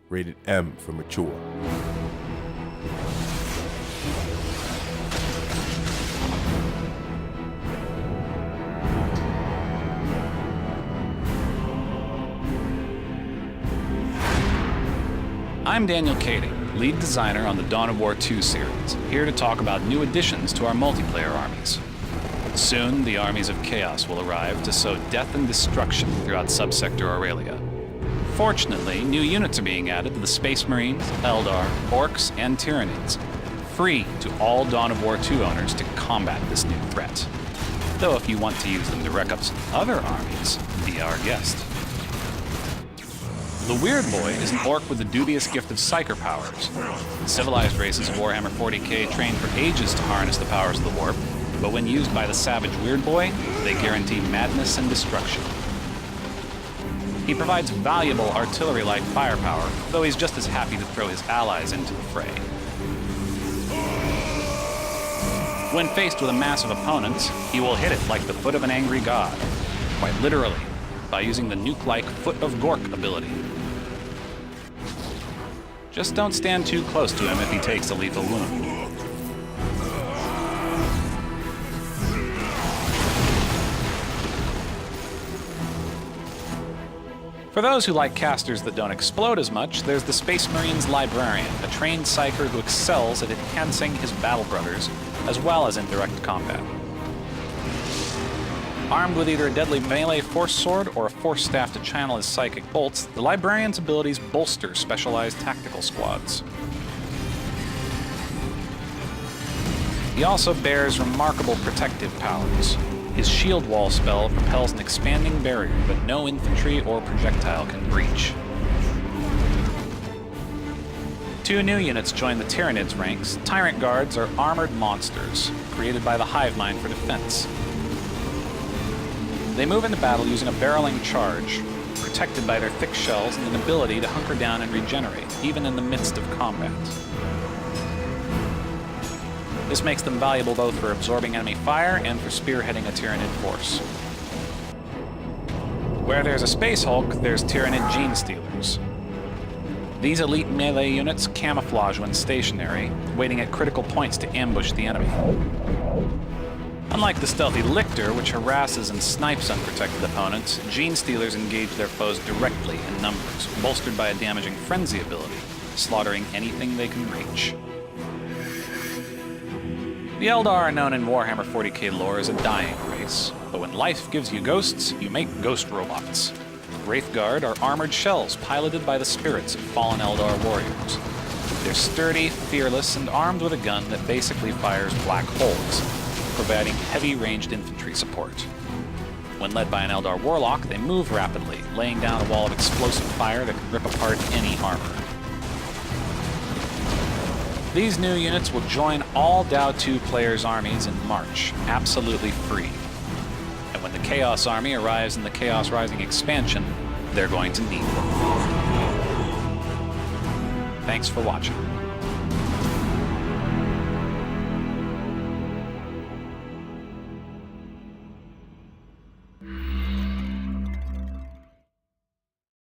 rated M for mature. I'm Daniel Kading, lead designer on the Dawn of War 2 series, here to talk about new additions to our multiplayer armies. Soon, the armies of Chaos will arrive to sow death and destruction throughout Subsector Aurelia. Fortunately, new units are being added to the Space Marines, Eldar, Orcs, and Tyranids, free to all Dawn of War 2 owners to combat this new threat. Though if you want to use them to wreck up some other armies, be our guest. The Weirdboy is an orc with the dubious gift of psyker powers. Civilized races of Warhammer 40k train for ages to harness the powers of the warp, but when used by the savage Weirdboy, they guarantee madness and destruction. He provides valuable artillery-like firepower, though he's just as happy to throw his allies into the fray. When faced with a massive opponent, he will hit it like the foot of an angry god, quite literally, by using the nuke-like Foot of Gork ability. Just don't stand too close to him if he takes a lethal wound. For those who like casters that don't explode as much, there's the Space Marines Librarian, a trained psyker who excels at enhancing his battle brothers, as well as in direct combat. Armed with either a deadly melee force sword or a force staff to channel his psychic bolts, the Librarian's abilities bolster specialized tactical squads. He also bears remarkable protective powers. His shield wall spell propels an expanding barrier that no infantry or projectile can breach. Two new units join the Tyranids ranks. Tyrant Guards are armored monsters, created by the Hivemind for defense. They move into battle using a barreling charge, protected by their thick shells and an ability to hunker down and regenerate, even in the midst of combat. This makes them valuable both for absorbing enemy fire and for spearheading a Tyranid force. Where there's a Space Hulk, there's Tyranid Genestealers. These elite melee units camouflage when stationary, waiting at critical points to ambush the enemy. Unlike the stealthy Lictor, which harasses and snipes unprotected opponents, Genestealers engage their foes directly in numbers, bolstered by a damaging frenzy ability, slaughtering anything they can reach. The Eldar are known in Warhammer 40k lore as a dying race, but when life gives you ghosts, you make ghost robots. Wraithguard are armored shells piloted by the spirits of fallen Eldar warriors. They're sturdy, fearless, and armed with a gun that basically fires black holes, providing heavy-ranged infantry support. When led by an Eldar Warlock, they move rapidly, laying down a wall of explosive fire that can rip apart any armor. These new units will join all Dao 2 players' armies in March, absolutely free. And when the Chaos Army arrives in the Chaos Rising expansion, they're going to need them. Thanks for watching.